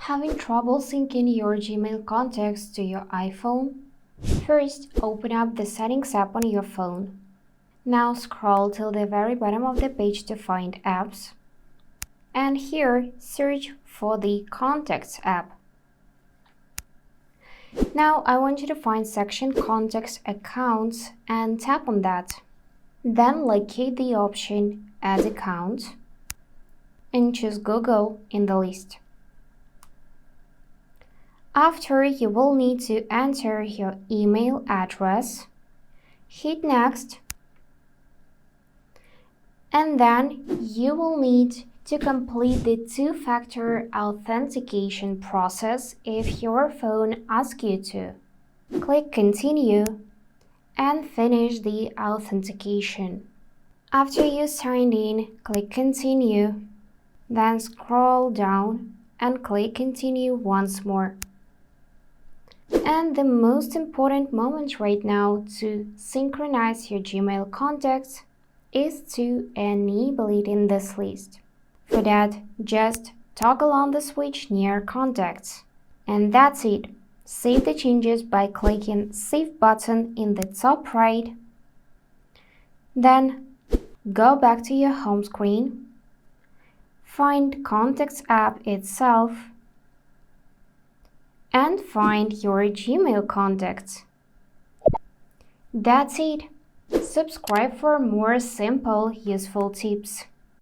Having trouble syncing your Gmail contacts to your iPhone? First, open up the Settings app on your phone. Now scroll till the very bottom of the page to find Apps. And here, search for the Contacts app. Now I want you to find section Contacts Accounts and tap on that. Then locate the option Add Account and choose Google in the list. After, you will need to enter your email address, hit Next, and then you will need to complete the two-factor authentication process if your phone asks you to. Click Continue and finish the authentication. After you signed in, click Continue, then scroll down and click Continue once more. And the most important moment right now to synchronize your Gmail contacts is to enable it in this list. For that, just toggle on the switch near Contacts. And that's it. Save the changes by clicking Save button in the top right. Then go back to your home screen. Find Contacts app itself and find your Gmail contacts. That's it. Subscribe for more simple, useful tips.